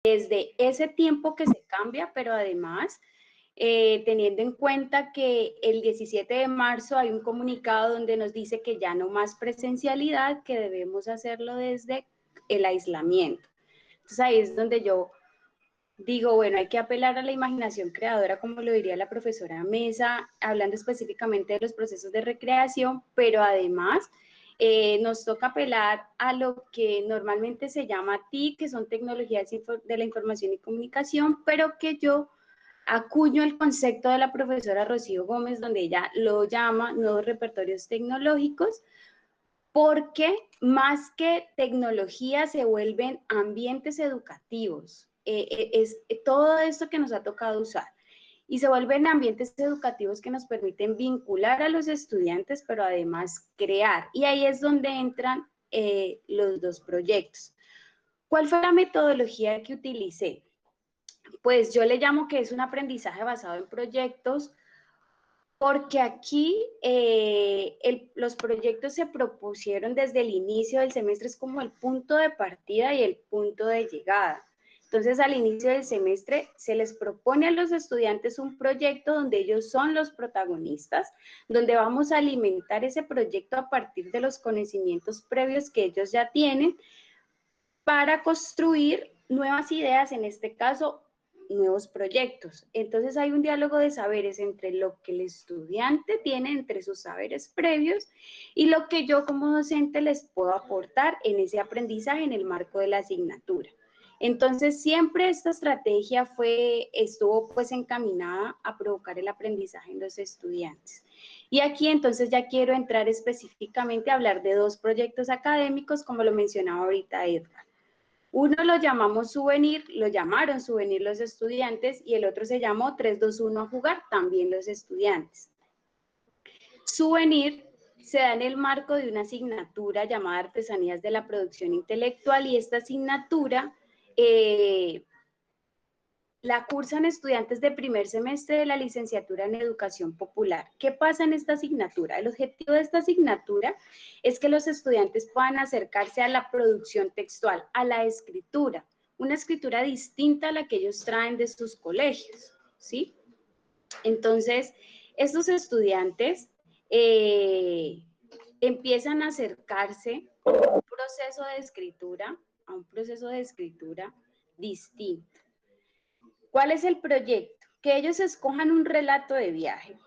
desde ese tiempo que se cambia, pero además teniendo en cuenta que el 17 de marzo hay un comunicado donde nos dice que ya no más presencialidad, que debemos hacerlo desde el aislamiento. Entonces ahí es donde yo digo, bueno, hay que apelar a la imaginación creadora, como lo diría la profesora Mesa, hablando específicamente de los procesos de recreación, pero además nos toca apelar a lo que normalmente se llama TIC, que son tecnologías de la información y comunicación, pero que yo acuño el concepto de la profesora Rocío Gómez, donde ella lo llama nuevos repertorios tecnológicos, porque más que tecnología se vuelven ambientes educativos. Es todo esto que nos ha tocado usar. Y se vuelven ambientes educativos que nos permiten vincular a los estudiantes, pero además crear. Y ahí es donde entran los dos proyectos. ¿Cuál fue la metodología que utilicé? Pues yo le llamo que es un aprendizaje basado en proyectos, porque aquí los proyectos se propusieron desde el inicio del semestre, es como el punto de partida y el punto de llegada. Entonces, al inicio del semestre se les propone a los estudiantes un proyecto donde ellos son los protagonistas, donde vamos a alimentar ese proyecto a partir de los conocimientos previos que ellos ya tienen para construir nuevas ideas, en este caso, nuevos proyectos. Entonces hay un diálogo de saberes entre lo que el estudiante tiene, entre sus saberes previos, y lo que yo como docente les puedo aportar en ese aprendizaje en el marco de la asignatura. Entonces siempre esta estrategia estuvo pues encaminada a provocar el aprendizaje en los estudiantes. Y aquí entonces ya quiero entrar específicamente a hablar de dos proyectos académicos, como lo mencionaba ahorita Edgar. Uno lo llamamos souvenir, lo llamaron souvenir los estudiantes, y el otro se llamó 3, 2, 1 a jugar, también los estudiantes. Souvenir se da en el marco de una asignatura llamada Artesanías de la Producción Intelectual, y esta asignatura la cursan estudiantes de primer semestre de la licenciatura en Educación Popular. ¿Qué pasa en esta asignatura? El objetivo de esta asignatura es que los estudiantes puedan acercarse a la producción textual, a la escritura, una escritura distinta a la que ellos traen de sus colegios, ¿sí? Entonces, estos estudiantes empiezan a acercarse a un proceso de escritura distinto. ¿Cuál es el proyecto? Que ellos escojan un relato de viaje,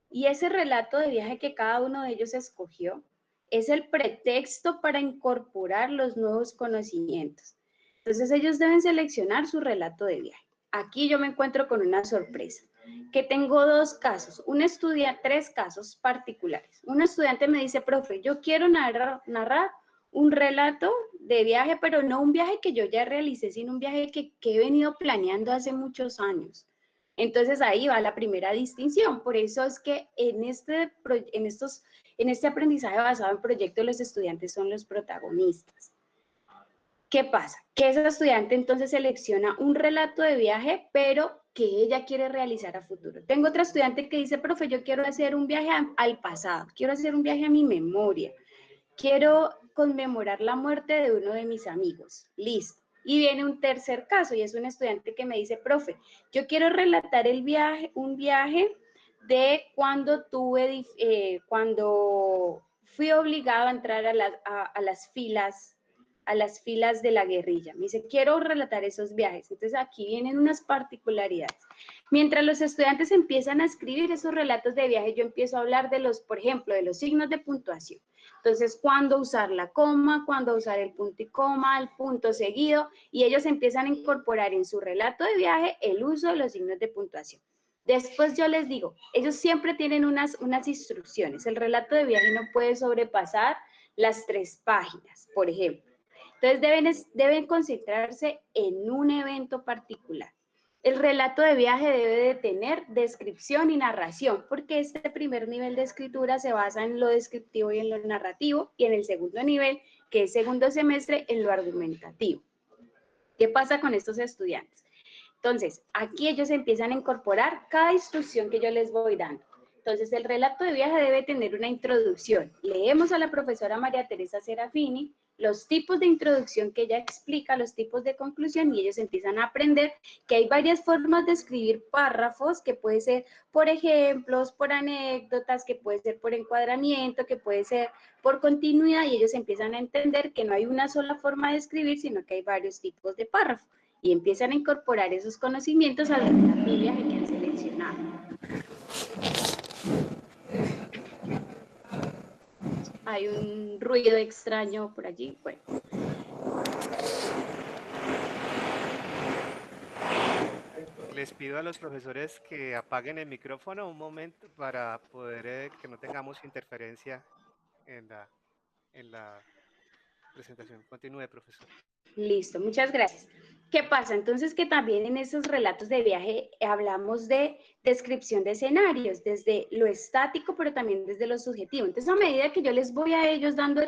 y ese relato de viaje que cada uno de ellos escogió es el pretexto para incorporar los nuevos conocimientos. Entonces ellos deben seleccionar su relato de viaje. Aquí yo me encuentro con una sorpresa, que tengo tres casos particulares. Un estudiante me dice, profe, yo quiero narrar un relato de viaje, pero no un viaje que yo ya realicé, sino un viaje que he venido planeando hace muchos años. Entonces ahí va la primera distinción. Por eso es que en este aprendizaje basado en proyectos, los estudiantes son los protagonistas. ¿Qué pasa? Que ese estudiante entonces selecciona un relato de viaje, pero que ella quiere realizar a futuro. Tengo otra estudiante que dice, profe, yo quiero hacer un viaje al pasado, quiero hacer un viaje a mi memoria, quiero conmemorar la muerte de uno de mis amigos. Listo. Y viene un tercer caso, y es un estudiante que me dice, profe, yo quiero relatar un viaje de cuando fui obligado a entrar a las filas de la guerrilla. Me dice, quiero relatar esos viajes. Entonces aquí vienen unas particularidades. Mientras los estudiantes empiezan a escribir esos relatos de viaje, yo empiezo a hablar por ejemplo, de los signos de puntuación. Entonces, cuándo usar la coma, cuándo usar el punto y coma, el punto seguido, y ellos empiezan a incorporar en su relato de viaje el uso de los signos de puntuación. Después yo les digo, ellos siempre tienen unas instrucciones. El relato de viaje no puede sobrepasar las 3 páginas, por ejemplo. Entonces deben concentrarse en un evento particular. El relato de viaje debe de tener descripción y narración, porque este primer nivel de escritura se basa en lo descriptivo y en lo narrativo, y en el segundo nivel, que es segundo semestre, en lo argumentativo. ¿Qué pasa con estos estudiantes? Entonces, aquí ellos empiezan a incorporar cada instrucción que yo les voy dando. Entonces, el relato de viaje debe tener una introducción. Leemos a la profesora María Teresa Serafini, los tipos de introducción que ella explica, los tipos de conclusión, y ellos empiezan a aprender que hay varias formas de escribir párrafos, que puede ser por ejemplos, por anécdotas, que puede ser por encuadramiento, que puede ser por continuidad, y ellos empiezan a entender que no hay una sola forma de escribir, sino que hay varios tipos de párrafo, y empiezan a incorporar esos conocimientos al relato de viaje que han seleccionado. Hay un ruido extraño por allí, bueno. Les pido a los profesores que apaguen el micrófono un momento para poder que no tengamos interferencia en la presentación. Continúe, profesor. Listo, muchas gracias. ¿Qué pasa? Entonces que también en esos relatos de viaje hablamos de descripción de escenarios, desde lo estático, pero también desde lo subjetivo. Entonces, a medida que yo les voy a ellos dando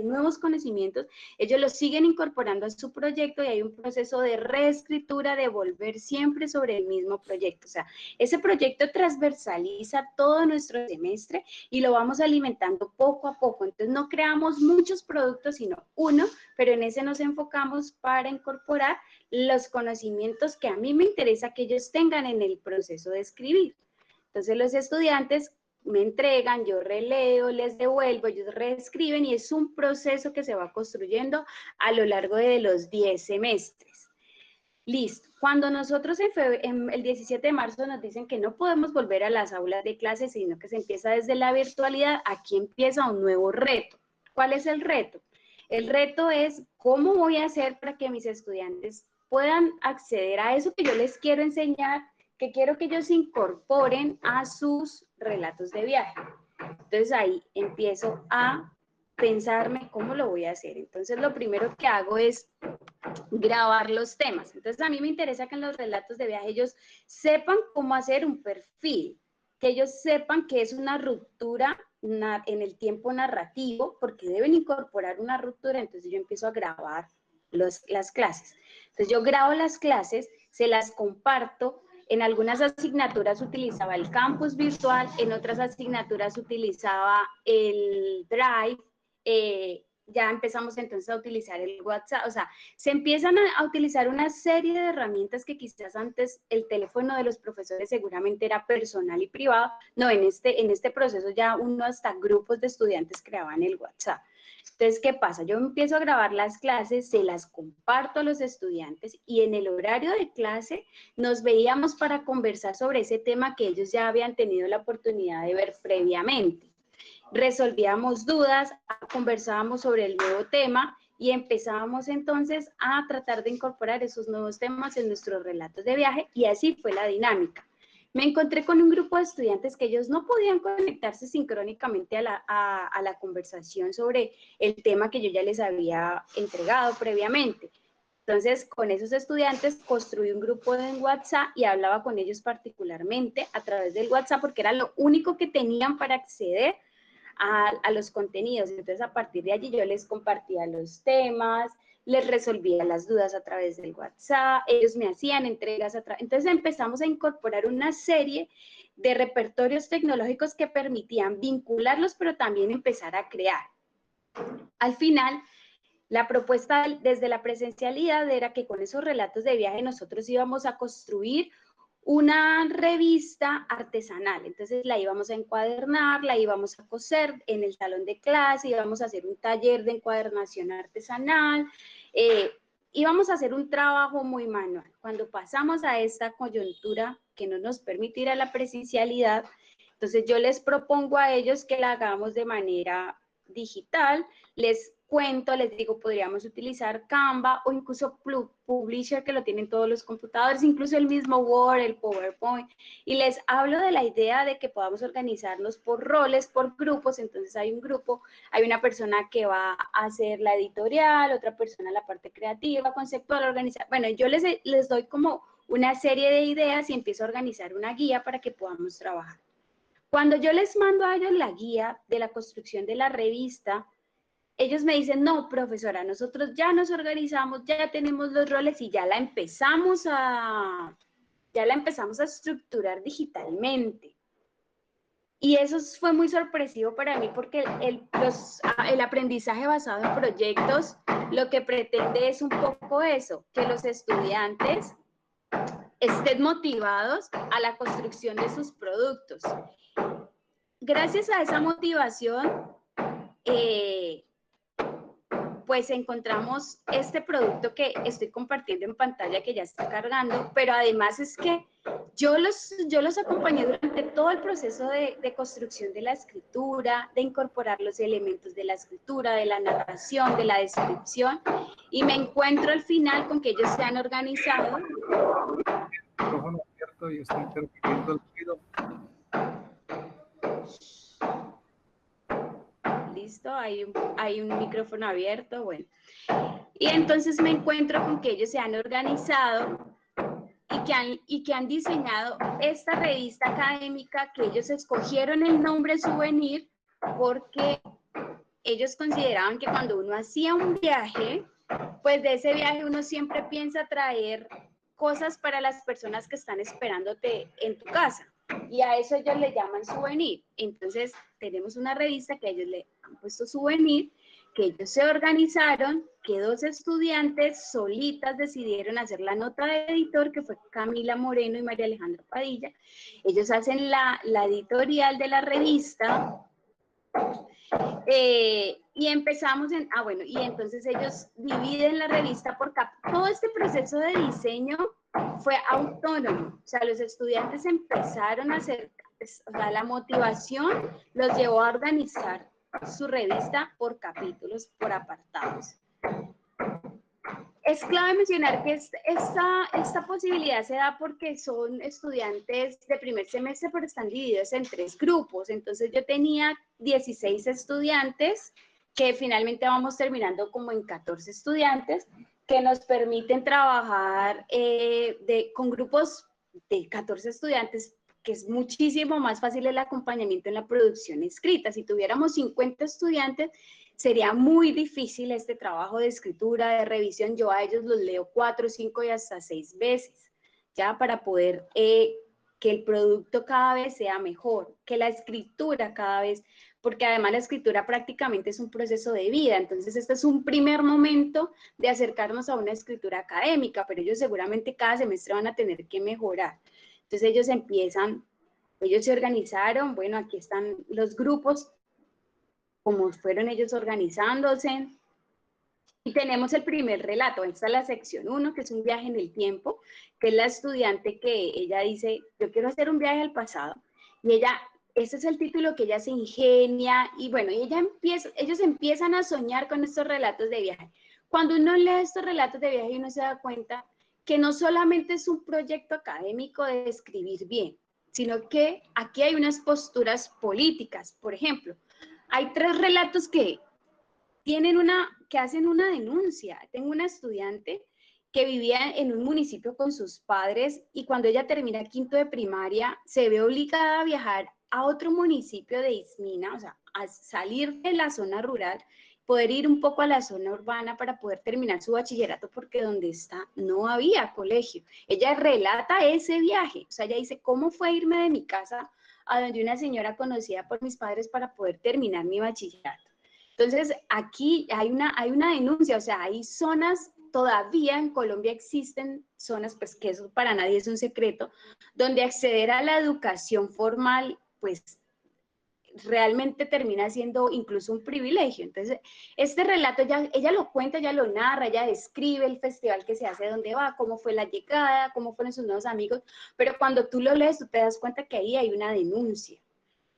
nuevos conocimientos, ellos los siguen incorporando a su proyecto y hay un proceso de reescritura, de volver siempre sobre el mismo proyecto. O sea, ese proyecto transversaliza todo nuestro semestre y lo vamos alimentando poco a poco. Entonces, no creamos muchos productos, sino uno, pero en ese nos enfocamos para incorporar los conocimientos que a mí me interesa que ellos tengan en el proceso de escribir. Entonces los estudiantes me entregan, yo releo, les devuelvo, ellos reescriben y es un proceso que se va construyendo a lo largo de los 10 semestres. Listo. Cuando nosotros en el 17 de marzo nos dicen que no podemos volver a las aulas de clases, sino que se empieza desde la virtualidad, aquí empieza un nuevo reto. ¿Cuál es el reto? El reto es cómo voy a hacer para que mis estudiantes puedan acceder a eso que yo les quiero enseñar, que quiero que ellos incorporen a sus relatos de viaje. Entonces ahí empiezo a pensarme cómo lo voy a hacer. Entonces lo primero que hago es grabar los temas. Entonces a mí me interesa que en los relatos de viaje ellos sepan cómo hacer un perfil, que ellos sepan que es una ruptura en el tiempo narrativo, porque deben incorporar una ruptura. Entonces yo empiezo a grabar las clases. Entonces yo grabo las clases, se las comparto. En algunas asignaturas utilizaba el campus virtual, en otras asignaturas utilizaba el Drive, ya empezamos entonces a utilizar el WhatsApp, o sea, se empiezan a utilizar una serie de herramientas que quizás antes el teléfono de los profesores seguramente era personal y privado. No, en este proceso ya uno hasta grupos de estudiantes creaban el WhatsApp. Entonces, ¿qué pasa? Yo empiezo a grabar las clases, se las comparto a los estudiantes y en el horario de clase nos veíamos para conversar sobre ese tema que ellos ya habían tenido la oportunidad de ver previamente. Resolvíamos dudas, conversábamos sobre el nuevo tema y empezábamos entonces a tratar de incorporar esos nuevos temas en nuestros relatos de viaje y así fue la dinámica. Me encontré con un grupo de estudiantes que ellos no podían conectarse sincrónicamente a la conversación sobre el tema que yo ya les había entregado previamente. Entonces, con esos estudiantes construí un grupo en WhatsApp y hablaba con ellos particularmente a través del WhatsApp porque era lo único que tenían para acceder a los contenidos. Entonces, a partir de allí yo les compartía los temas, les resolvía las dudas a través del WhatsApp, ellos me hacían entregas entonces empezamos a incorporar una serie de repertorios tecnológicos que permitían vincularlos, pero también empezar a crear. Al final, la propuesta desde la presencialidad era que con esos relatos de viaje nosotros íbamos a construir una revista artesanal. Entonces la íbamos a encuadernar, la íbamos a coser en el salón de clase, íbamos a hacer un taller de encuadernación artesanal, íbamos a hacer un trabajo muy manual. Cuando pasamos a esta coyuntura que no nos permitirá la presencialidad, entonces yo les propongo a ellos que la hagamos de manera digital, les cuento, les digo, podríamos utilizar Canva o incluso Publisher, que lo tienen todos los computadores, incluso el mismo Word, el PowerPoint, y les hablo de la idea de que podamos organizarnos por roles, por grupos. Entonces hay un grupo, hay una persona que va a hacer la editorial, otra persona la parte creativa, conceptual, organizar. Bueno, yo les doy como una serie de ideas y empiezo a organizar una guía para que podamos trabajar. Cuando yo les mando a ellos la guía de la construcción de la revista, ellos me dicen, no, profesora, nosotros ya nos organizamos, ya tenemos los roles y ya la empezamos a estructurar digitalmente. Y eso fue muy sorpresivo para mí porque el aprendizaje basado en proyectos lo que pretende es un poco eso, que los estudiantes estén motivados a la construcción de sus productos. Gracias a esa motivación, pues encontramos este producto que estoy compartiendo en pantalla que ya está cargando, pero además es que yo los acompañé durante todo el proceso de construcción de la escritura, de incorporar los elementos de la escritura, de la narración, de la descripción, y me encuentro al final con que ellos se han organizado. Micrófono abierto y está interfiriendo el ruido. Listo, hay un micrófono abierto, bueno. Y entonces me encuentro con que ellos se han organizado y que han diseñado esta revista académica que ellos escogieron el nombre Souvenir porque ellos consideraban que cuando uno hacía un viaje, pues de ese viaje uno siempre piensa traer cosas para las personas que están esperándote en tu casa. Y a eso ellos le llaman Souvenir. Entonces tenemos una revista que ellos le han puesto Souvenir, que ellos se organizaron, que 2 estudiantes solitas decidieron hacer la nota de editor, que fue Camila Moreno y María Alejandra Padilla. Ellos hacen la editorial de la revista. Y empezamos bueno, y entonces ellos dividen la revista por todo este proceso de diseño fue autónomo, o sea, los estudiantes empezaron a hacer, o sea, la motivación los llevó a organizar su revista por capítulos, por apartados. Es clave mencionar que esta posibilidad se da porque son estudiantes de primer semestre, pero están divididos en 3 grupos. Entonces yo tenía 16 estudiantes, que finalmente vamos terminando como en 14 estudiantes, que nos permiten trabajar con grupos de 14 estudiantes, que es muchísimo más fácil el acompañamiento en la producción escrita. Si tuviéramos 50 estudiantes, sería muy difícil este trabajo de escritura, de revisión. Yo a ellos los leo 4, 5 y hasta 6 veces, ya para poder que el producto cada vez sea mejor, que la escritura cada vez, porque además la escritura prácticamente es un proceso de vida. Entonces este es un primer momento de acercarnos a una escritura académica, pero ellos seguramente cada semestre van a tener que mejorar. Entonces ellos se organizaron, bueno, aquí están los grupos, como fueron ellos organizándose. Y tenemos el primer relato, esta es la sección 1, que es un viaje en el tiempo, que es la estudiante que ella dice, yo quiero hacer un viaje al pasado, y ese es el título que ella se ingenia, y bueno, ellos empiezan a soñar con estos relatos de viaje. Cuando uno lee estos relatos de viaje, uno se da cuenta que no solamente es un proyecto académico de escribir bien, sino que aquí hay unas posturas políticas. Por ejemplo, hay 3 relatos que hacen una denuncia. Tengo una estudiante que vivía en un municipio con sus padres y cuando ella termina 5º de primaria se ve obligada a viajar a otro municipio de Ismina, o sea, a salir de la zona rural, poder ir un poco a la zona urbana para poder terminar su bachillerato porque donde está no había colegio. Ella relata ese viaje, o sea, ella dice, ¿cómo fue irme de mi casa a donde una señora conocida por mis padres para poder terminar mi bachillerato? Entonces, aquí hay una denuncia, o sea, hay zonas, todavía en Colombia existen zonas, pues que eso para nadie es un secreto, donde acceder a la educación formal, pues realmente termina siendo incluso un privilegio. Entonces, este relato ella lo cuenta, ella lo narra, ella describe el festival que se hace, dónde va, cómo fue la llegada, cómo fueron sus nuevos amigos, pero cuando tú lo lees, tú te das cuenta que ahí hay una denuncia.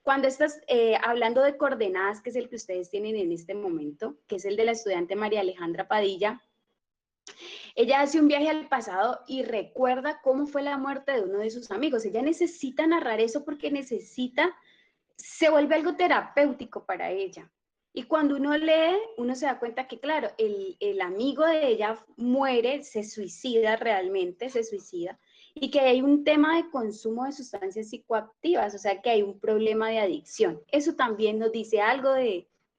Cuando estás hablando de coordenadas, que es el que ustedes tienen en este momento, que es el de la estudiante María Alejandra Padilla, ella hace un viaje al pasado y recuerda cómo fue la muerte de uno de sus amigos. Ella necesita narrar eso porque se vuelve algo terapéutico para ella. Y cuando uno lee, uno se da cuenta que, claro, el amigo de ella muere, se suicida realmente, se suicida, y que hay un tema de consumo de sustancias psicoactivas, o sea, que hay un problema de adicción. Eso también nos dice algo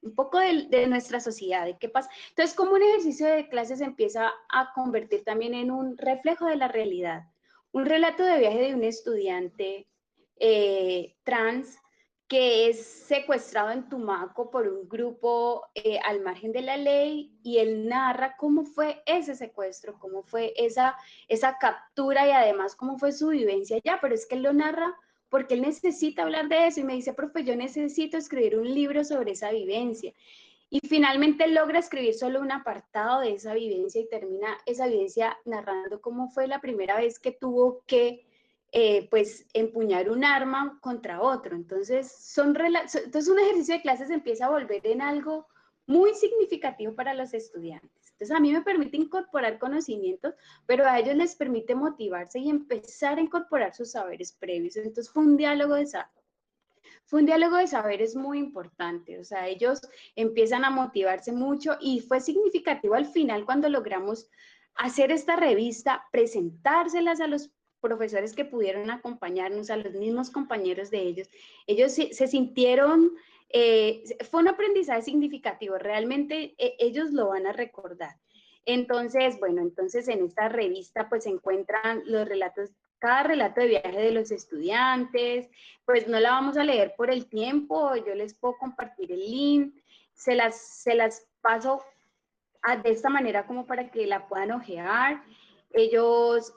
un poco de nuestra sociedad, de qué pasa. Entonces, como un ejercicio de clase se empieza a convertir también en un reflejo de la realidad. Un relato de viaje de un estudiante trans que es secuestrado en Tumaco por un grupo al margen de la ley, y él narra cómo fue ese secuestro, cómo fue esa captura y además cómo fue su vivencia allá, pero es que él lo narra porque él necesita hablar de eso y me dice, profe, yo necesito escribir un libro sobre esa vivencia. Y finalmente logra escribir solo un apartado de esa vivencia y termina esa vivencia narrando cómo fue la primera vez que tuvo que pues empuñar un arma contra otro. Entonces, entonces un ejercicio de clases empieza a volver en algo muy significativo para los estudiantes. Entonces a mí me permite incorporar conocimientos, pero a ellos les permite motivarse y empezar a incorporar sus saberes previos. Entonces fue un diálogo de saberes muy importante, o sea, ellos empiezan a motivarse mucho y fue significativo al final cuando logramos hacer esta revista, presentárselas a los profesores que pudieron acompañarnos, a los mismos compañeros de ellos. Ellos se sintieron, fue un aprendizaje significativo, realmente ellos lo van a recordar. Entonces, bueno, entonces en esta revista pues se encuentran los relatos, cada relato de viaje de los estudiantes, pues no la vamos a leer por el tiempo, yo les puedo compartir el link, se las paso de esta manera como para que la puedan ojear. Ellos,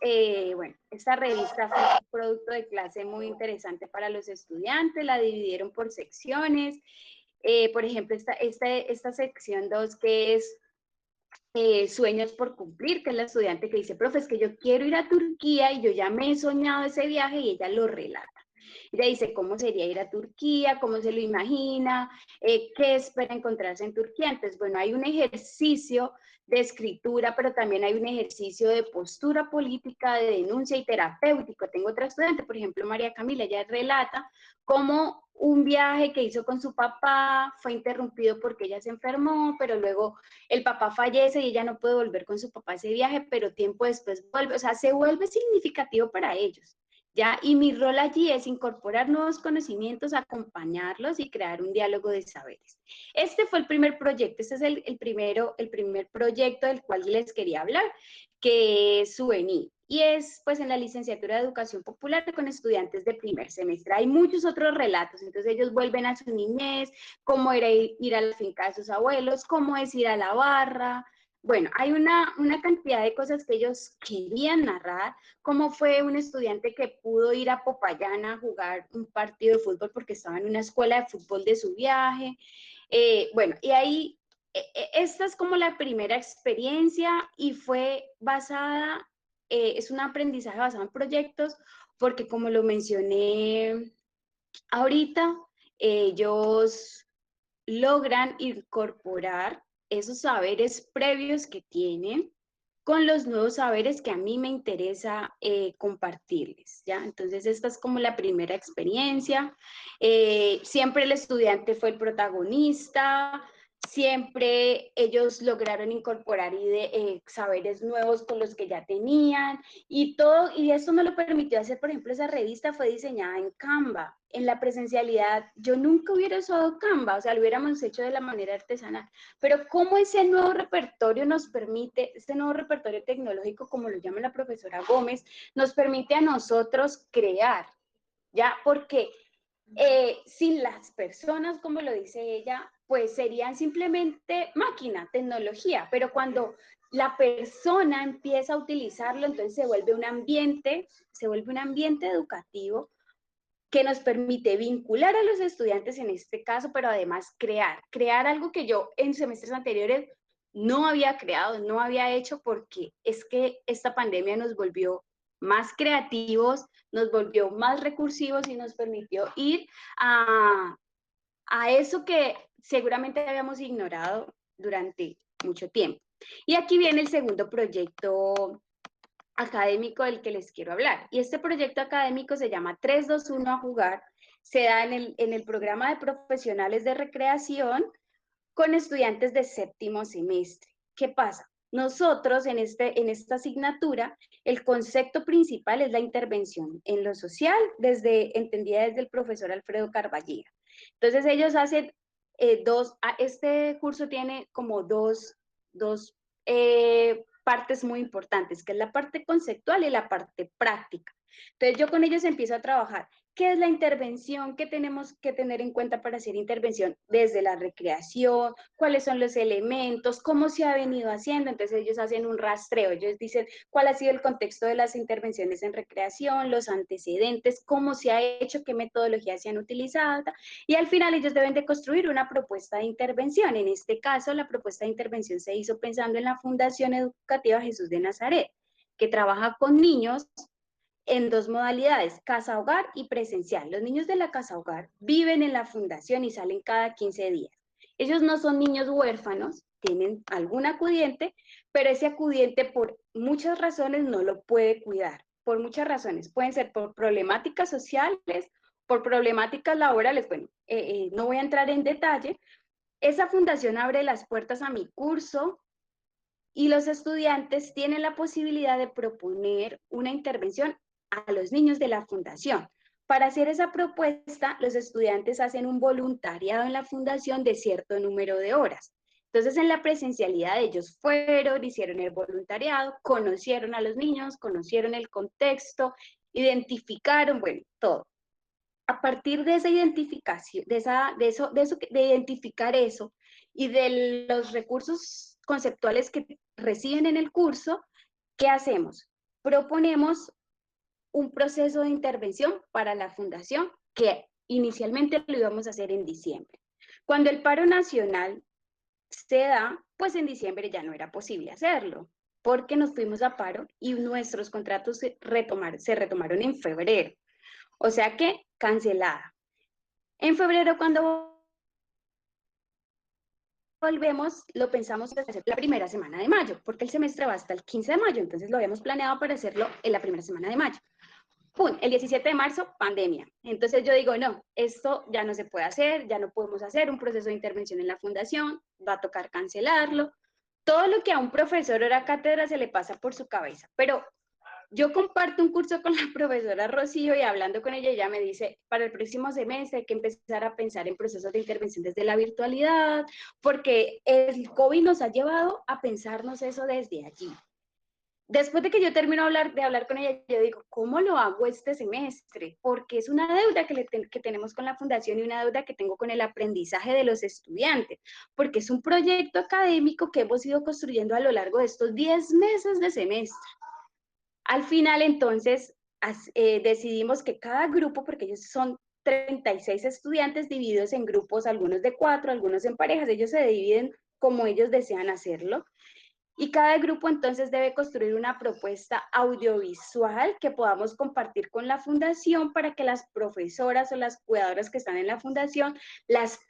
bueno, esta revista fue un producto de clase muy interesante para los estudiantes, la dividieron por secciones. Por ejemplo, esta sección 2 que es sueños por cumplir, que es la estudiante que dice, profe, es que yo quiero ir a Turquía y yo ya me he soñado ese viaje, y ella lo relata. Ella dice cómo sería ir a Turquía, cómo se lo imagina, qué espera encontrarse en Turquía. Entonces, bueno, hay un ejercicio de escritura, pero también hay un ejercicio de postura política, de denuncia y terapéutico. Tengo otra estudiante, por ejemplo, María Camila, ella relata cómo un viaje que hizo con su papá fue interrumpido porque ella se enfermó, pero luego el papá fallece y ella no puede volver con su papá a ese viaje, pero tiempo después vuelve, o sea, se vuelve significativo para ellos. ¿Ya? Y mi rol allí es incorporar nuevos conocimientos, acompañarlos y crear un diálogo de saberes. Este fue el primer proyecto, este es el primer proyecto del cual les quería hablar, que es Souvenir. Y es pues en la licenciatura de Educación Popular con estudiantes de primer semestre. Hay muchos otros relatos, entonces ellos vuelven a su niñez, cómo era ir a la finca de sus abuelos, cómo es ir a la barra. Bueno, hay una cantidad de cosas que ellos querían narrar, cómo fue un estudiante que pudo ir a Popayán a jugar un partido de fútbol porque estaba en una escuela de fútbol de su viaje. Bueno, y ahí, esta es como la primera experiencia y fue basada, es un aprendizaje basado en proyectos, porque como lo mencioné ahorita, ellos logran incorporar esos saberes previos que tienen con los nuevos saberes que a mí me interesa compartirles, ¿ya? Entonces, esta es como la primera experiencia. Siempre el estudiante fue el protagonista, siempre ellos lograron incorporar saberes nuevos con los que ya tenían, y esto me lo permitió hacer, por ejemplo, esa revista fue diseñada en Canva. En la presencialidad, yo nunca hubiera usado Canva, o sea, lo hubiéramos hecho de la manera artesanal, pero cómo ese nuevo repertorio nos permite, este nuevo repertorio tecnológico, como lo llama la profesora Gómez, nos permite a nosotros crear, ¿ya? Porque sin las personas, como lo dice ella, pues serían simplemente máquina, tecnología, pero cuando la persona empieza a utilizarlo, entonces se vuelve un ambiente educativo que nos permite vincular a los estudiantes en este caso, pero además crear algo que yo en semestres anteriores no había creado, no había hecho, porque es que esta pandemia nos volvió más creativos, nos volvió más recursivos y nos permitió ir a eso que seguramente habíamos ignorado durante mucho tiempo. Y aquí viene el segundo proyecto académico del que les quiero hablar. Y este proyecto académico se llama 321 a jugar, se da en el programa de profesionales de recreación con estudiantes de séptimo semestre. ¿Qué pasa? Nosotros en esta asignatura, el concepto principal es la intervención en lo social, entendida desde el profesor Alfredo Carballera. Entonces ellos hacen este curso tiene como dos partes muy importantes, que es la parte conceptual y la parte práctica. Entonces yo con ellos empiezo a trabajar. ¿Qué es la intervención? ¿Qué tenemos que tener en cuenta para hacer intervención desde la recreación? ¿Cuáles son los elementos? ¿Cómo se ha venido haciendo? Entonces ellos hacen un rastreo, ellos dicen cuál ha sido el contexto de las intervenciones en recreación, los antecedentes, cómo se ha hecho, qué metodologías se han utilizado, y al final ellos deben de construir una propuesta de intervención. En este caso, la propuesta de intervención se hizo pensando en la Fundación Educativa Jesús de Nazaret, que trabaja con niños en dos modalidades, casa hogar y presencial. Los niños de la casa hogar viven en la fundación y salen cada 15 días. Ellos no son niños huérfanos, tienen algún acudiente, pero ese acudiente por muchas razones no lo puede cuidar. Por muchas razones. Pueden ser por problemáticas sociales, por problemáticas laborales. Bueno, no voy a entrar en detalle. Esa fundación abre las puertas a mi curso, y los estudiantes tienen la posibilidad de proponer una intervención a los niños de la fundación. Para hacer esa propuesta, los estudiantes hacen un voluntariado en la fundación de cierto número de horas. Entonces, en la presencialidad ellos fueron, hicieron el voluntariado, conocieron a los niños, conocieron el contexto, identificaron, bueno, todo. A partir de esa identificación, de identificar eso y de los recursos conceptuales que reciben en el curso, ¿qué hacemos? Proponemos un proceso de intervención para la fundación que inicialmente lo íbamos a hacer en diciembre. Cuando el paro nacional se da, pues en diciembre ya no era posible hacerlo, porque nos fuimos a paro y nuestros contratos se retomaron en febrero. O sea que cancelada. En febrero, cuando volvemos, lo pensamos hacer la primera semana de mayo, porque el semestre va hasta el 15 de mayo, entonces lo habíamos planeado para hacerlo en la primera semana de mayo. ¡Pum! El 17 de marzo, pandemia. Entonces yo digo, no, esto ya no se puede hacer, ya no podemos hacer un proceso de intervención en la fundación, va a tocar cancelarlo. Todo lo que a un profesor o a cátedra se le pasa por su cabeza, pero yo comparto un curso con la profesora Rocío y hablando con ella, ella me dice, para el próximo semestre hay que empezar a pensar en procesos de intervención desde la virtualidad, porque el COVID nos ha llevado a pensarnos eso desde allí. Después de que yo termino de hablar con ella, yo digo, ¿cómo lo hago este semestre? Porque es una deuda que tenemos con la fundación y una deuda que tengo con el aprendizaje de los estudiantes, porque es un proyecto académico que hemos ido construyendo a lo largo de estos 10 meses de semestre. Al final, entonces, decidimos que cada grupo, porque ellos son 36 estudiantes divididos en grupos, algunos de 4, algunos en parejas, ellos se dividen como ellos desean hacerlo. Y cada grupo entonces debe construir una propuesta audiovisual que podamos compartir con la fundación para que las profesoras o las cuidadoras que están en la fundación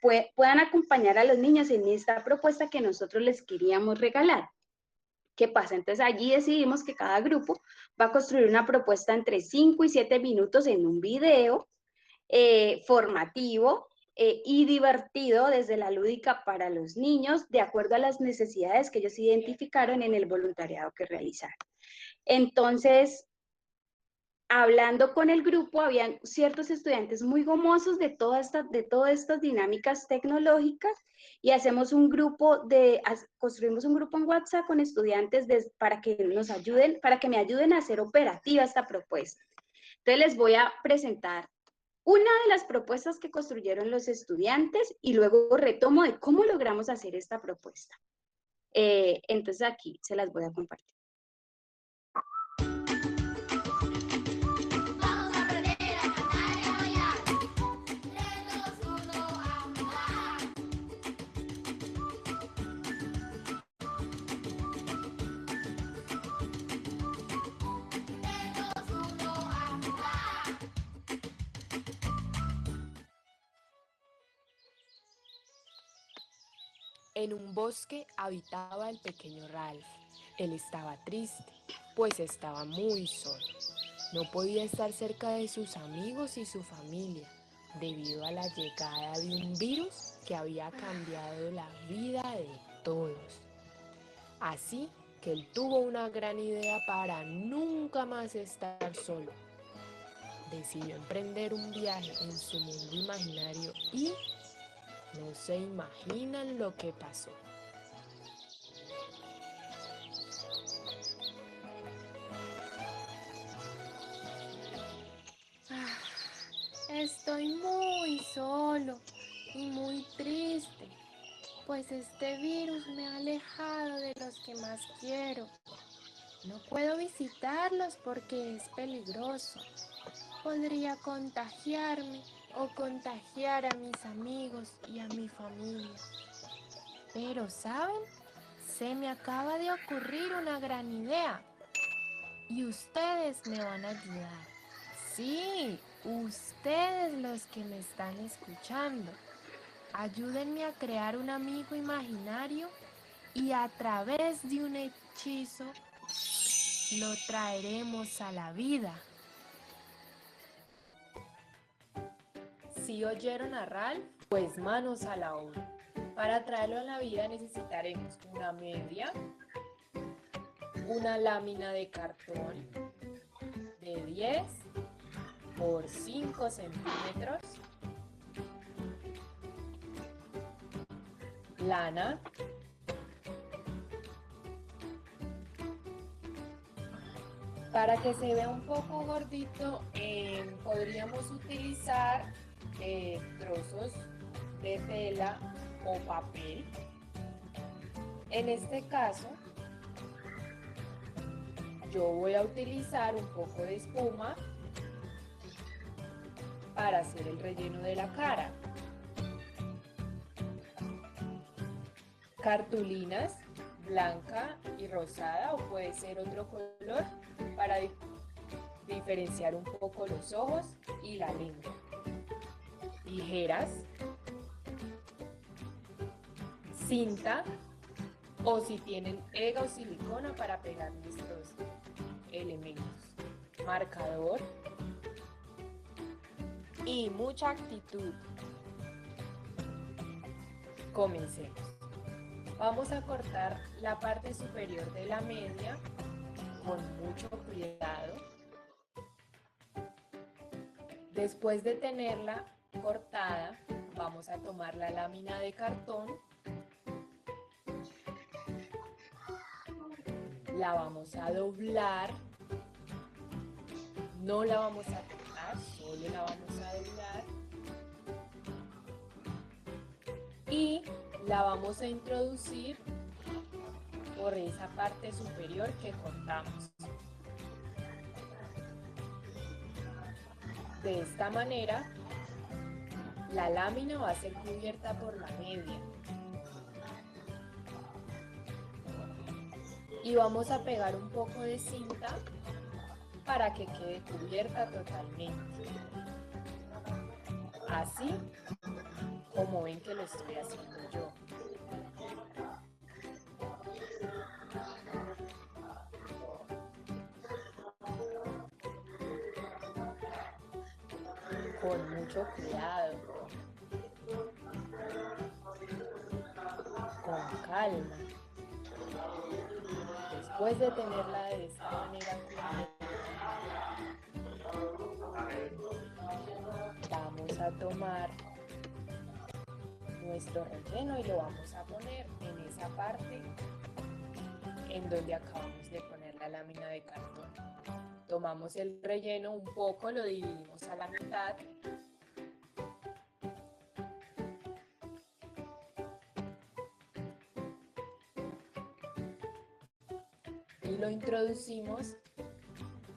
puedan acompañar a los niños en esta propuesta que nosotros les queríamos regalar. ¿Qué pasa? Entonces allí decidimos que cada grupo va a construir una propuesta entre 5 y 7 minutos en un video formativo y divertido desde la lúdica para los niños, de acuerdo a las necesidades que ellos identificaron en el voluntariado que realizaron. Entonces, hablando con el grupo, habían ciertos estudiantes muy gomosos de todas estas dinámicas tecnológicas y construimos un grupo en WhatsApp con estudiantes para que nos ayuden, para que me ayuden a hacer operativa esta propuesta. Entonces les voy a presentar una de las propuestas que construyeron los estudiantes y luego retomo de cómo logramos hacer esta propuesta. Entonces aquí se las voy a compartir. En un bosque habitaba el pequeño Ralph. Él estaba triste, pues estaba muy solo. No podía estar cerca de sus amigos y su familia, debido a la llegada de un virus que había cambiado la vida de todos. Así que él tuvo una gran idea para nunca más estar solo. Decidió emprender un viaje en su mundo imaginario y no se imaginan lo que pasó. estoy muy solo y muy triste, pues este virus me ha alejado de los que más quiero. No puedo visitarlos porque es peligroso. Podría contagiarme o contagiar a mis amigos y a mi familia. Pero, ¿saben? Se me acaba de ocurrir una gran idea. Y ustedes me van a ayudar. Sí, ustedes los que me están escuchando. Ayúdenme a crear un amigo imaginario y a través de un hechizo lo traeremos a la vida. Si oyeron a Ralph, pues manos a la obra. Para traerlo a la vida necesitaremos una media, una lámina de cartón de 10 por 5 centímetros, lana, para que se vea un poco gordito, podríamos utilizar trozos de tela o papel. En este caso, yo voy a utilizar un poco de espuma para hacer el relleno de la cara. Cartulinas blanca y rosada, o puede ser otro color, para diferenciar un poco los ojos y la lengua. Tijeras, cinta, o si tienen ega o silicona para pegar nuestros elementos, marcador y mucha actitud. Comencemos. Vamos a cortar la parte superior de la media con mucho cuidado. Después de tenerla cortada, vamos a tomar la lámina de cartón, la vamos a doblar, no la vamos a cortar, solo la vamos a doblar y la vamos a introducir por esa parte superior que cortamos. De esta manera, la lámina va a ser cubierta por la media. Y vamos a pegar un poco de cinta para que quede cubierta totalmente. Así como ven que lo estoy haciendo yo. Con mucho cuidado, con calma. Después de tenerla de esta manera vamos a tomar nuestro relleno y lo vamos a poner en esa parte en donde acabamos de poner la lámina de cartón. Tomamos el relleno un poco, lo dividimos a la mitad y lo introducimos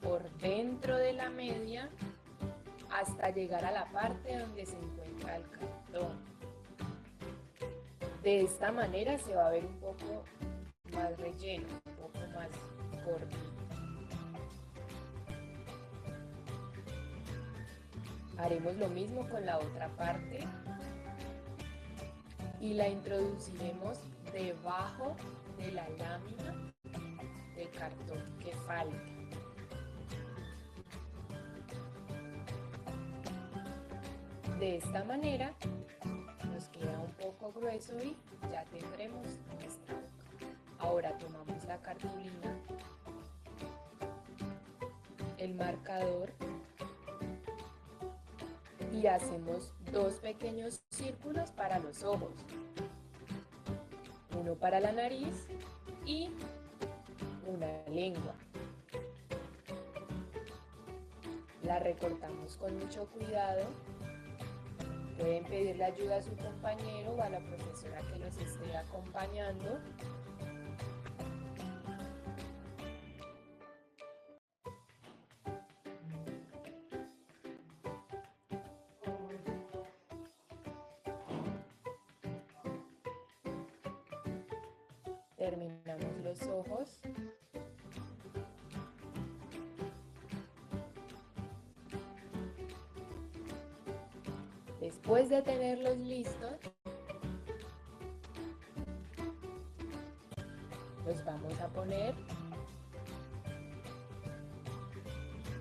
por dentro de la media hasta llegar a la parte donde se encuentra el cartón. De esta manera se va a ver un poco más relleno, un poco más gordito. Haremos lo mismo con la otra parte y la introduciremos debajo de la lámina de cartón que falta. De esta manera nos queda un poco grueso y ya tendremos nuestra boca. Ahora tomamos la cartulina, el marcador y hacemos dos pequeños círculos para los ojos. Uno para la nariz y una lengua. La recortamos con mucho cuidado Pueden pedirle ayuda a su compañero o a la profesora que los esté acompañando. Terminamos los ojos. Después de tenerlos listos, los vamos a poner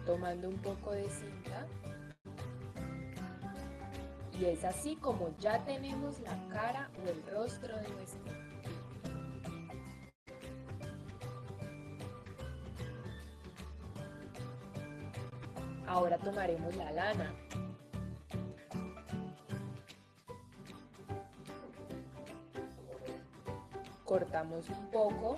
tomando un poco de cinta. Y es así como ya tenemos la cara o el rostro de nuestro. Ahora tomaremos la lana. Cortamos un poco.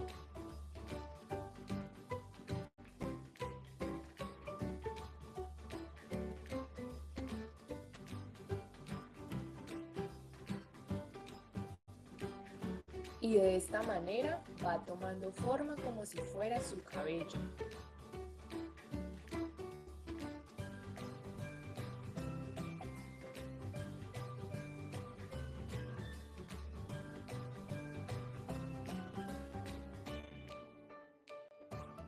Y de esta manera va tomando forma como si fuera su cabello.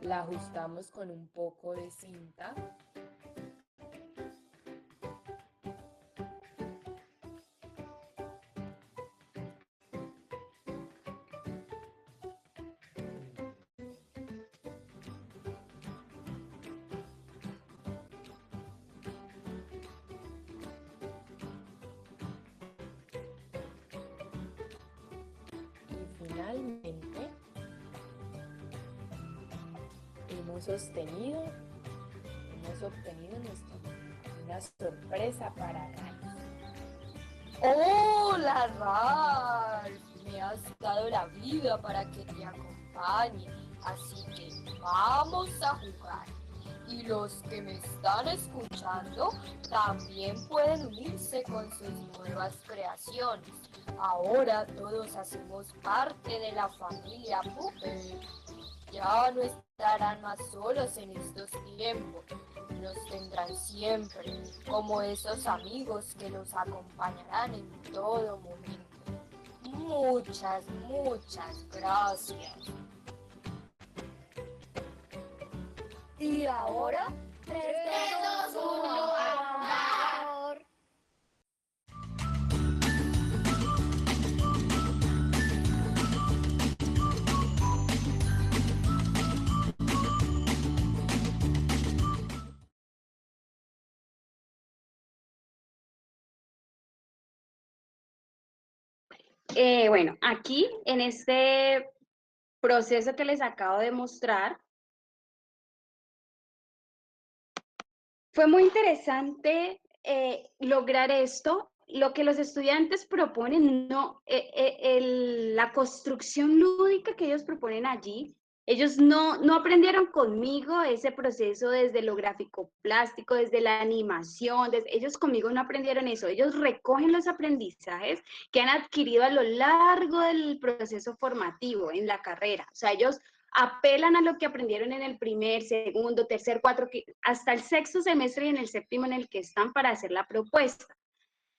La ajustamos con un poco de cinta. Y finalmente hemos obtenido una sorpresa para Ralph. ¡Hola, Ralph! Me has dado la vida para que te acompañe, así que vamos a jugar. Y los que me están escuchando también pueden unirse con sus nuevas creaciones. Ahora todos hacemos parte de la familia Puppet. Ya no estarán más solos en estos tiempos. Nos tendrán siempre como esos amigos que los acompañarán en todo momento. Muchas, muchas gracias. Y ahora, 3, 2, 1, ¡a jugar! Bueno, aquí en este proceso que les acabo de mostrar, fue muy interesante lograr esto. Lo que los estudiantes proponen, la construcción lúdica que ellos proponen allí, ellos no aprendieron conmigo ese proceso desde lo gráfico plástico, desde la animación, ellos conmigo no aprendieron eso, ellos recogen los aprendizajes que han adquirido a lo largo del proceso formativo en la carrera. O sea, ellos apelan a lo que aprendieron en el primer, segundo, tercer, hasta el sexto semestre y en el séptimo en el que están para hacer la propuesta.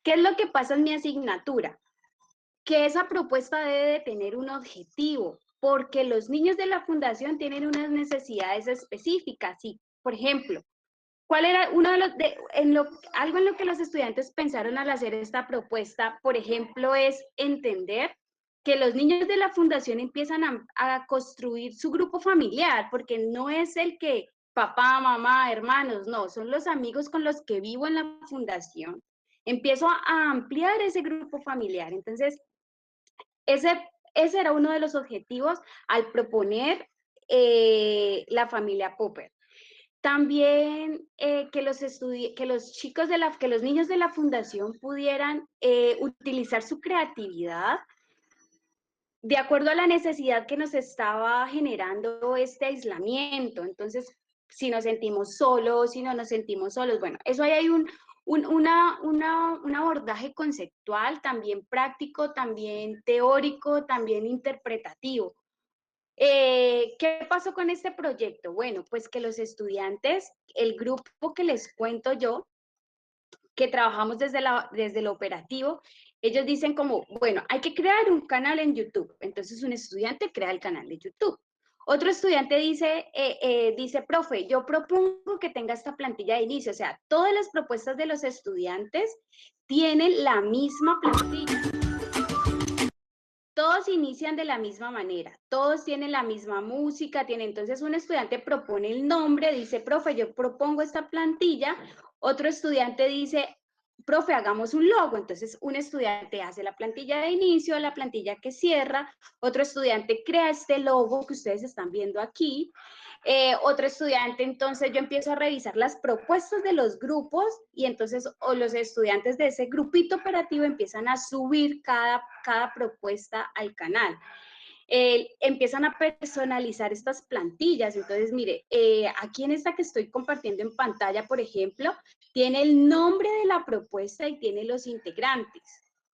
¿Qué es lo que pasa en mi asignatura? Que esa propuesta debe de tener un objetivo, porque los niños de la fundación tienen unas necesidades específicas. Y, por ejemplo, ¿cuál era uno de algo en lo que los estudiantes pensaron al hacer esta propuesta? Por ejemplo, es entender que los niños de la fundación empiezan a construir su grupo familiar, porque no es el que papá, mamá, hermanos, no, son los amigos con los que vivo en la fundación. Empiezo a ampliar ese grupo familiar. Entonces, ese era uno de los objetivos al proponer la familia Popper. También que los niños de la fundación pudieran utilizar su creatividad de acuerdo a la necesidad que nos estaba generando este aislamiento. Entonces, si nos sentimos solos, si no nos sentimos solos, bueno, eso ahí hay un abordaje conceptual, también práctico, también teórico, también interpretativo. ¿Qué pasó con este proyecto? Bueno, pues que los estudiantes, el grupo que les cuento yo, que trabajamos desde lo operativo, ellos dicen como, bueno, hay que crear un canal en YouTube. Entonces un estudiante crea el canal de YouTube. Otro estudiante dice, profe, yo propongo que tenga esta plantilla de inicio. O sea, todas las propuestas de los estudiantes tienen la misma plantilla. Todos inician de la misma manera, todos tienen la misma música, entonces un estudiante propone el nombre, dice, profe, yo propongo esta plantilla, otro estudiante dice, profe, hagamos un logo, entonces un estudiante hace la plantilla de inicio, la plantilla que cierra, otro estudiante crea este logo que ustedes están viendo aquí, otro estudiante, entonces yo empiezo a revisar las propuestas de los grupos y entonces los estudiantes de ese grupito operativo empiezan a subir cada propuesta al canal. Empiezan a personalizar estas plantillas. Entonces, mire, aquí en esta que estoy compartiendo en pantalla, por ejemplo, tiene el nombre de la propuesta y tiene los integrantes.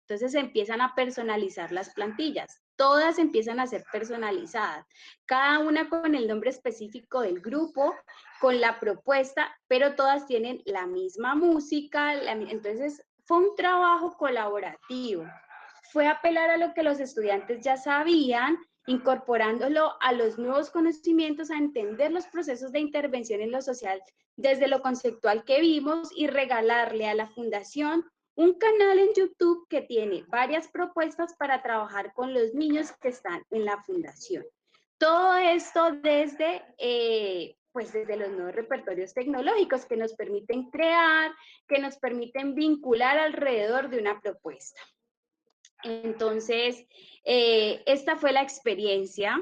Entonces empiezan a personalizar las plantillas. Todas empiezan a ser personalizadas, cada una con el nombre específico del grupo, con la propuesta, pero todas tienen la misma música. Entonces fue un trabajo colaborativo. Fue apelar a lo que los estudiantes ya sabían, incorporándolo a los nuevos conocimientos, a entender los procesos de intervención en lo social desde lo conceptual que vimos y regalarle a la fundación un canal en YouTube que tiene varias propuestas para trabajar con los niños que están en la fundación. Todo esto desde, pues desde los nuevos repertorios tecnológicos que nos permiten crear, que nos permiten vincular alrededor de una propuesta. Entonces, esta fue la experiencia.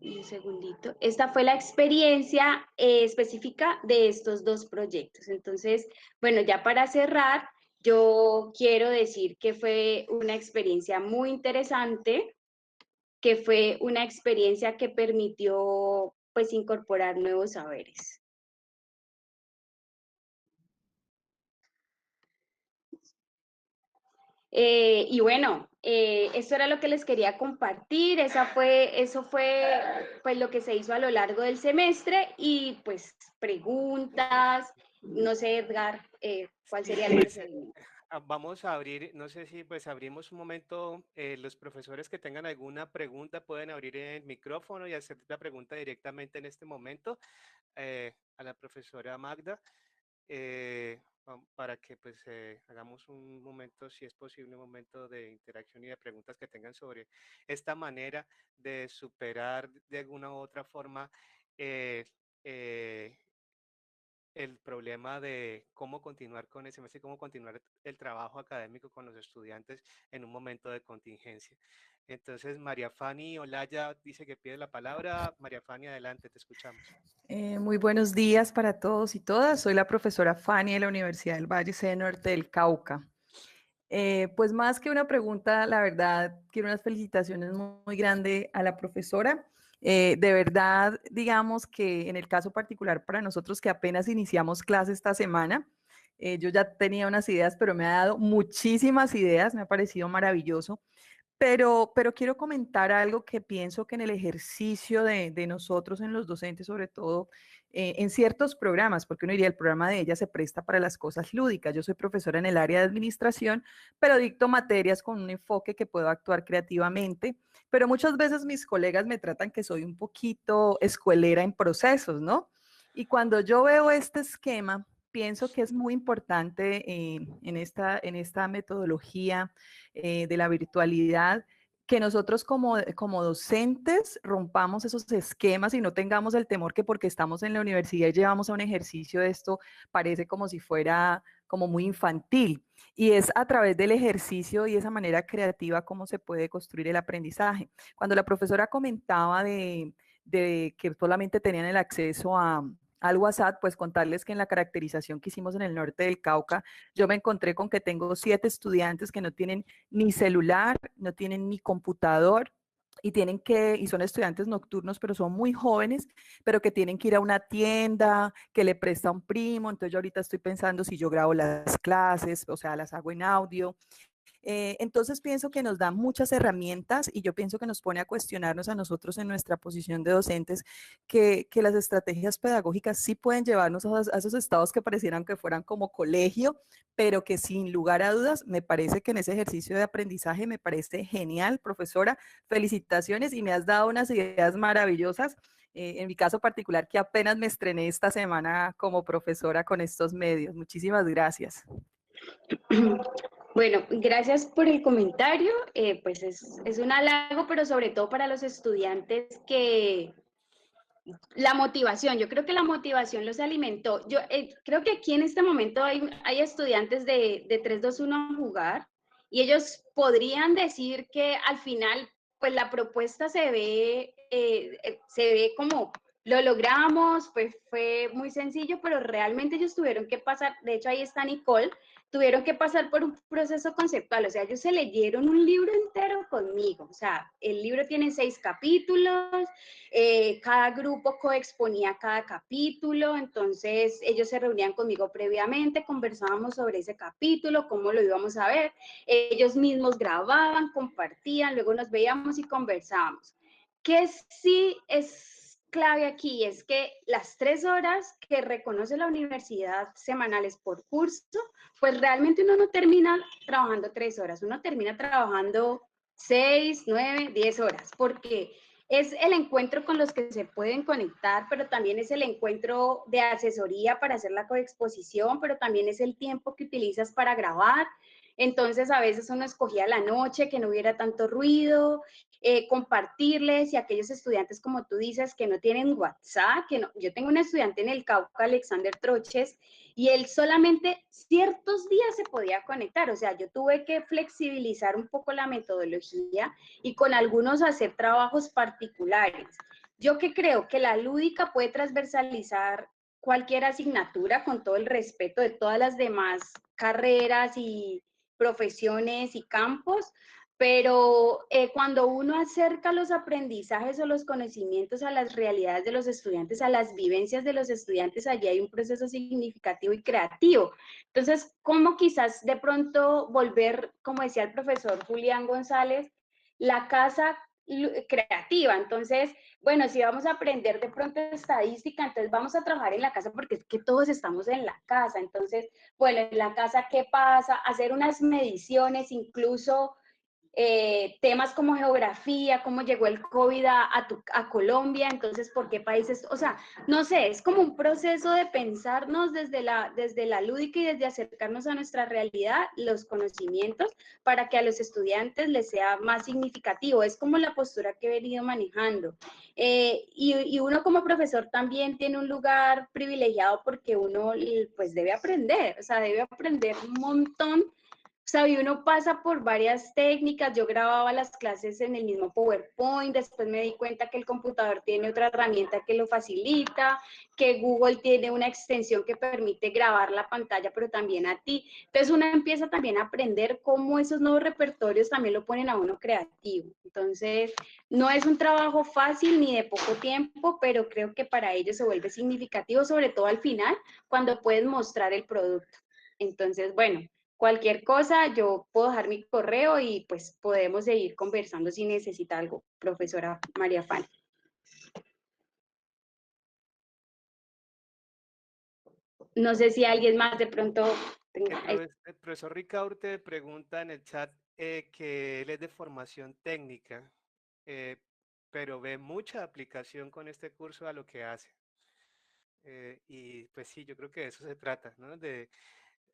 Un segundito. Esta fue la experiencia específica de estos dos proyectos. Entonces, bueno, ya para cerrar, yo quiero decir que fue una experiencia muy interesante, que fue una experiencia que permitió, pues, incorporar nuevos saberes. Y bueno, eso era lo que les quería compartir, eso fue pues lo que se hizo a lo largo del semestre y pues preguntas, no sé Edgar, ¿cuál sería el procedimiento? Vamos a abrir, no sé si pues abrimos un momento, los profesores que tengan alguna pregunta pueden abrir el micrófono y hacer la pregunta directamente en este momento a la profesora Magda. Para que pues hagamos un momento, si es posible, un momento de interacción y de preguntas que tengan sobre esta manera de superar de alguna u otra forma eh, eh, el problema de cómo continuar con el semestre y cómo continuar el trabajo académico con los estudiantes en un momento de contingencia. Entonces, María Fanny Olaya dice que pide la palabra. María Fanny, adelante, te escuchamos. Muy buenos días para todos y todas. Soy la profesora Fanny de la Universidad del Valle, sede norte del Cauca. Pues más que una pregunta, la verdad, quiero unas felicitaciones muy grandes a la profesora. De verdad, digamos que en el caso particular para nosotros que apenas iniciamos clase esta semana, yo ya tenía unas ideas, pero me ha dado muchísimas ideas, me ha parecido maravilloso. Pero quiero comentar algo que pienso que en el ejercicio de nosotros, en los docentes, sobre todo en ciertos programas, porque uno diría el programa de ella se presta para las cosas lúdicas. Yo soy profesora en el área de administración, pero dicto materias con un enfoque que puedo actuar creativamente, pero muchas veces mis colegas me tratan que soy un poquito escuelera en procesos, ¿no? Y cuando yo veo este esquema, pienso que es muy importante en esta metodología de la virtualidad, que nosotros como docentes rompamos esos esquemas y no tengamos el temor que porque estamos en la universidad y llevamos a un ejercicio de esto, parece como si fuera como muy infantil. Y es a través del ejercicio y esa manera creativa cómo se puede construir el aprendizaje. Cuando la profesora comentaba de que solamente tenían el acceso al WhatsApp, pues contarles que en la caracterización que hicimos en el norte del Cauca, yo me encontré con que tengo 7 estudiantes que no tienen ni celular, no tienen ni computador, y son estudiantes nocturnos, pero son muy jóvenes, pero que tienen que ir a una tienda, que le presta un primo. Entonces yo ahorita estoy pensando si yo grabo las clases, o sea, las hago en audio. Entonces pienso que nos da muchas herramientas y yo pienso que nos pone a cuestionarnos a nosotros en nuestra posición de docentes que las estrategias pedagógicas sí pueden llevarnos a esos estados que parecieran que fueran como colegio, pero que sin lugar a dudas me parece que en ese ejercicio de aprendizaje me parece genial, profesora. Felicitaciones y me has dado unas ideas maravillosas. En mi caso particular, que apenas me estrené esta semana como profesora con estos medios. Muchísimas gracias. Bueno, gracias por el comentario. Pues es un halago, pero sobre todo para los estudiantes que la motivación, yo creo que la motivación los alimentó. Yo creo que aquí en este momento hay estudiantes de 3-2-1 a jugar y ellos podrían decir que al final, pues la propuesta se ve como lo logramos, pues fue muy sencillo, pero realmente ellos tuvieron que pasar, de hecho ahí está Nicole, tuvieron que pasar por un proceso conceptual, o sea, ellos se leyeron un libro entero conmigo, o sea, el libro tiene 6 capítulos, cada grupo coexponía cada capítulo, entonces ellos se reunían conmigo previamente, conversábamos sobre ese capítulo, cómo lo íbamos a ver, ellos mismos grababan, compartían, luego nos veíamos y conversábamos. Que sí es clave aquí es que las 3 horas que reconoce la universidad semanales por curso, pues realmente uno no termina trabajando 3 horas, uno termina trabajando 6, 9, 10 horas, porque es el encuentro con los que se pueden conectar, pero también es el encuentro de asesoría para hacer la coexposición, pero también es el tiempo que utilizas para grabar. Entonces, a veces uno escogía la noche, que no hubiera tanto ruido, compartirles y aquellos estudiantes, como tú dices, que no tienen WhatsApp, que no, yo tengo un estudiante en el Cauca, Alexander Troches, y él solamente ciertos días se podía conectar, o sea, yo tuve que flexibilizar un poco la metodología y con algunos hacer trabajos particulares. Yo que creo que la lúdica puede transversalizar cualquier asignatura con todo el respeto de todas las demás carreras y profesiones y campos, pero cuando uno acerca los aprendizajes o los conocimientos a las realidades de los estudiantes, a las vivencias de los estudiantes, allí hay un proceso significativo y creativo. Entonces, ¿cómo quizás de pronto volver, como decía el profesor Julián González, la casa creativa? Entonces, bueno, si vamos a aprender de pronto estadística, entonces vamos a trabajar en la casa porque es que todos estamos en la casa. Entonces, bueno, en la casa, ¿qué pasa? Hacer unas mediciones, incluso temas como geografía, cómo llegó el COVID a Colombia, entonces por qué países, o sea, no sé, es como un proceso de pensarnos desde la lúdica y desde acercarnos a nuestra realidad, los conocimientos, para que a los estudiantes les sea más significativo. Es como la postura que he venido manejando. Y uno como profesor también tiene un lugar privilegiado porque uno pues debe aprender, o sea, debe aprender un montón. O sea, y uno pasa por varias técnicas, yo grababa las clases en el mismo PowerPoint, después me di cuenta que el computador tiene otra herramienta que lo facilita, que Google tiene una extensión que permite grabar la pantalla, pero también a ti. Entonces uno empieza también a aprender cómo esos nuevos repertorios también lo ponen a uno creativo. Entonces, no es un trabajo fácil ni de poco tiempo, pero creo que para ellos se vuelve significativo, sobre todo al final, cuando puedes mostrar el producto. Entonces, bueno, cualquier cosa, yo puedo dejar mi correo y pues podemos seguir conversando si necesita algo, profesora María Fanny. No sé si alguien más de pronto tenga... El profesor Ricaurte pregunta en el chat que él es de formación técnica, pero ve mucha aplicación con este curso a lo que hace. Y pues sí, yo creo que de eso se trata, ¿no? De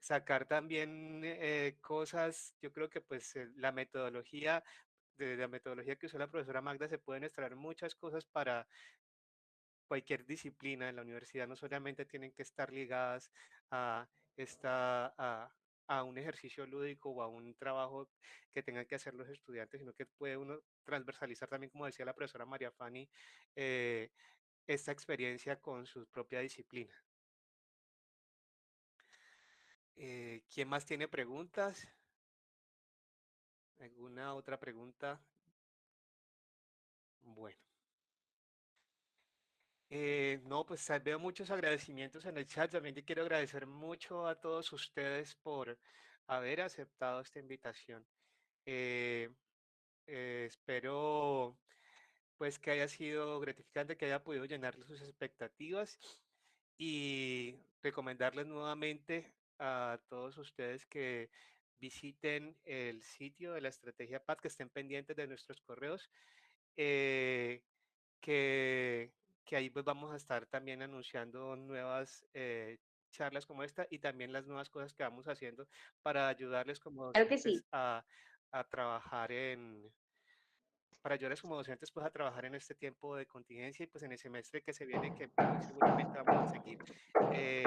sacar también cosas, yo creo que pues la metodología, de la metodología que usó la profesora Magda, se pueden extraer muchas cosas para cualquier disciplina en la universidad, no solamente tienen que estar ligadas a, esta, a un ejercicio lúdico o a un trabajo que tengan que hacer los estudiantes, sino que puede uno transversalizar también, como decía la profesora María Fanny, esta experiencia con su propia disciplina. ¿Quién más tiene preguntas? ¿Alguna otra pregunta? Bueno. No, pues veo muchos agradecimientos en el chat. También te quiero agradecer mucho a todos ustedes por haber aceptado esta invitación. Eh, espero pues que haya sido gratificante, que haya podido llenar sus expectativas y recomendarles nuevamente a todos ustedes que visiten el sitio de la estrategia PAT, que estén pendientes de nuestros correos. eh, que, que ahí pues vamos a estar también anunciando nuevas charlas como esta y también las nuevas cosas que vamos haciendo para ayudarles como Claro que docentes sí. a trabajar para ayudarles como docentes pues a trabajar en este tiempo de contingencia y pues en el semestre que se viene, que muy seguramente vamos a seguir eh,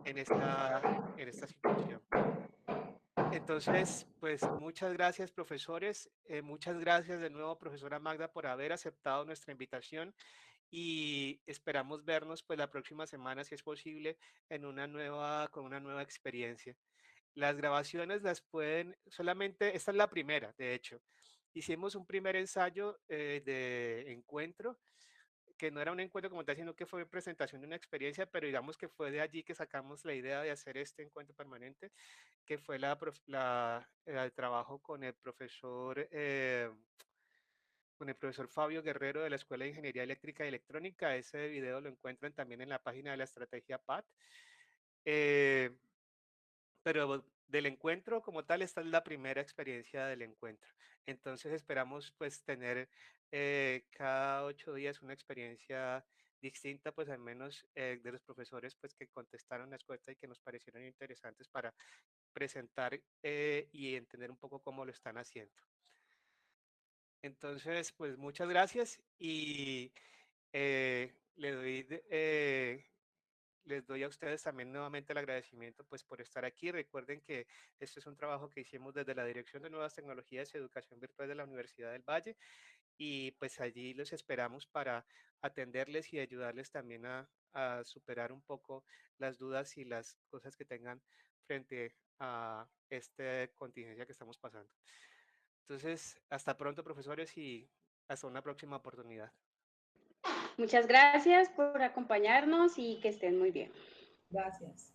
en esta situación. Entonces, pues muchas gracias, profesores. Muchas gracias de nuevo, profesora Magda, por haber aceptado nuestra invitación y esperamos vernos pues la próxima semana, si es posible, con una nueva experiencia. Las grabaciones las pueden, solamente, esta es la primera, de hecho. Hicimos un primer ensayo de encuentro, que no era un encuentro como tal, sino que fue presentación de una experiencia, pero digamos que fue de allí que sacamos la idea de hacer este encuentro permanente, que fue el trabajo con el profesor Fabio Guerrero de la Escuela de Ingeniería Eléctrica y Electrónica. Ese video lo encuentran también en la página de la estrategia PAT. Pero del encuentro como tal, esta es la primera experiencia del encuentro. Entonces esperamos pues tener cada 8 días una experiencia distinta, pues al menos de los profesores pues que contestaron la encuesta y que nos parecieron interesantes para presentar y entender un poco cómo lo están haciendo. Entonces, pues muchas gracias y les doy a ustedes también nuevamente el agradecimiento pues por estar aquí. Recuerden que este es un trabajo que hicimos desde la Dirección de Nuevas Tecnologías y Educación Virtual de la Universidad del Valle y pues allí los esperamos para atenderles y ayudarles también a superar un poco las dudas y las cosas que tengan frente a esta contingencia que estamos pasando. Entonces, hasta pronto, profesores, y hasta una próxima oportunidad. Muchas gracias por acompañarnos y que estén muy bien. Gracias.